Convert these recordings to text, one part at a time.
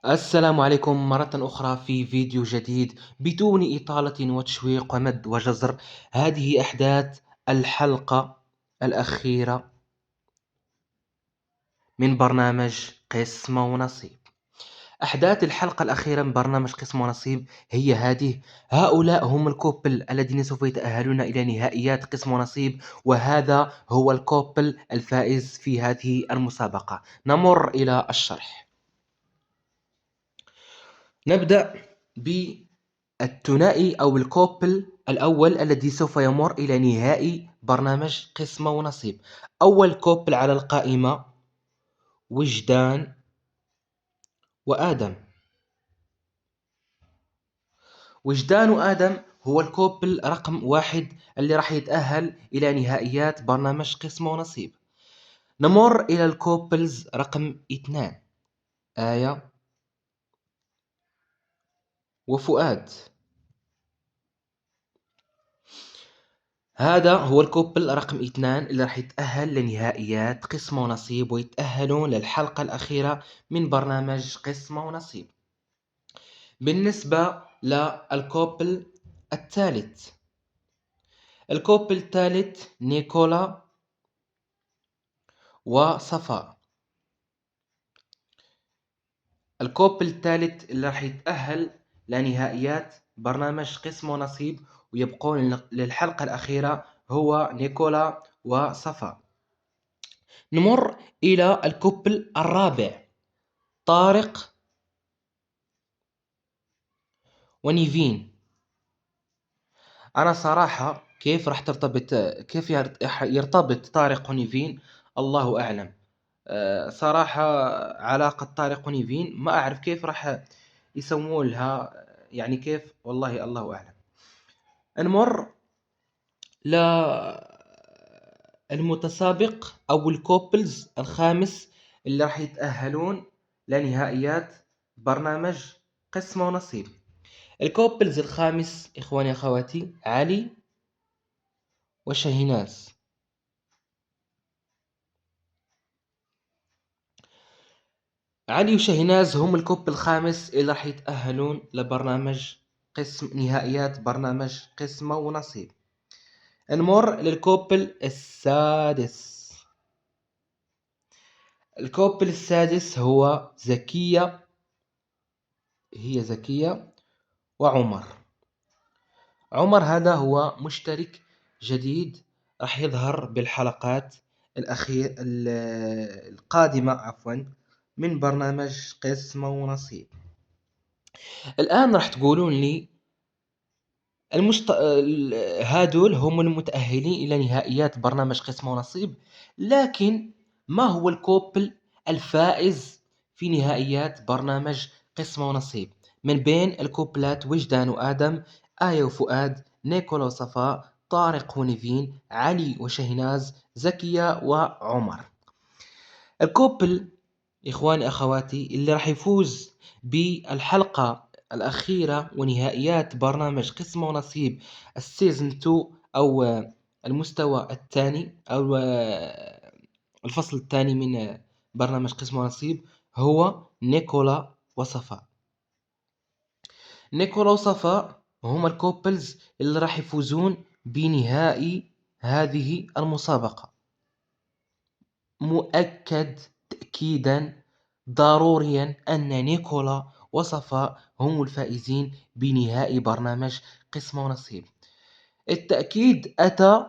السلام عليكم مرة أخرى في فيديو جديد بدون إطالة وتشويق ومد وجزر. هذه أحداث الحلقة الأخيرة من برنامج قسم ونصيب. أحداث الحلقة الأخيرة من برنامج قسم ونصيب هي هذه. هؤلاء هم الكوبل الذين سوف يتأهلون إلى نهائيات قسم ونصيب، وهذا هو الكوبل الفائز في هذه المسابقة. نمر إلى الشرح. نبدأ بالثنائي أو الكوبل الأول الذي سوف يمر إلى نهائي برنامج قسم ونصيب. أول كوبل على القائمة وجدان وآدم. وجدان وآدم هو الكوبل رقم 1 اللي راح يتأهل إلى نهائيات برنامج قسم ونصيب. نمر إلى الكوبلز رقم 2 آية وفؤاد. هذا هو الكوبل رقم 2 اللي راح يتأهل لنهائيات قسم ونصيب ويتأهلون للحلقة الأخيرة من برنامج قسم ونصيب. بالنسبة للكوبل الثالث، الكوبل الثالث نيكولا وصفاء. الكوبل الثالث اللي راح يتأهل لنهائيات برنامج قسم ونصيب ويبقون للحلقة الأخيرة هو نيكولا وصفاء. نمر إلى الكوبل الرابع طارق ونيفين. أنا صراحة كيف راح كيف يرتبط طارق ونيفين الله أعلم. صراحة علاقة طارق ونيفين ما أعرف كيف راح يسوون لها، يعني كيف، والله الله أعلم. نمر للمتسابق أو الكوبلز الخامس اللي راح يتأهلون لنهائيات برنامج قسم ونصيب. الكوبلز الخامس إخواني أخواتي علي وشاهيناز. علي وشاهيناز هم الكوبل الخامس اللي راح يتأهلون لبرنامج نهائيات برنامج قسم ونصيب. نمر للكوبل السادس. الكوبل السادس هو زكية وعمر. عمر هذا هو مشترك جديد راح يظهر بالحلقات القادمة من برنامج قسم ونصيب. الآن راح تقولون لي هادول هم المتأهلين إلى نهائيات برنامج قسم ونصيب، لكن ما هو الكوبل الفائز في نهائيات برنامج قسم ونصيب من بين الكوبلات وجدان وآدم، آية وفؤاد، نيكولا وصفاء، طارق ونيفين، علي وشهناز، زكية وعمر؟ الكوبل إخواني أخواتي اللي راح يفوز بالحلقة الأخيرة ونهائيات برنامج قسم ونصيب السيزن 2 أو المستوى الثاني أو الفصل الثاني من برنامج قسم ونصيب هو نيكولا وصفاء. نيكولا وصفاء هما الكوبلز اللي راح يفوزون بنهائي هذه المسابقة. مؤكد تأكيدا ضروريا أن نيكولا وصفاء هم الفائزين بنهائي برنامج قسم ونصيب. التأكيد أتى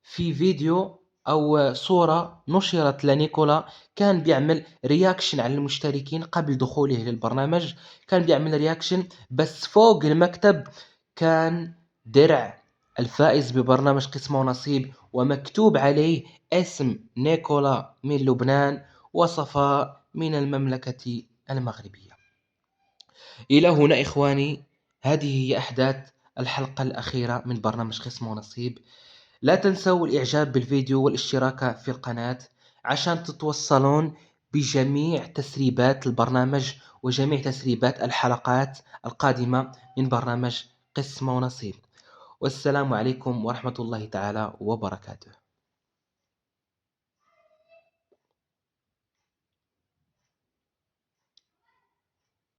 في فيديو أو صورة نشرت لنيكولا، كان بيعمل رياكشن على المشتركين قبل دخوله للبرنامج. كان بيعمل رياكشن بس فوق المكتب كان درع الفائز ببرنامج قسم ونصيب ومكتوب عليه اسم نيكولا من لبنان وصفاء من المملكة المغربية. إلى هنا إخواني هذه هي أحداث الحلقة الأخيرة من برنامج قسم ونصيب. لا تنسوا الإعجاب بالفيديو والاشتراك في القناة عشان تتوصلون بجميع تسريبات البرنامج وجميع تسريبات الحلقات القادمة من برنامج قسم ونصيب. والسلام عليكم ورحمة الله تعالى وبركاته.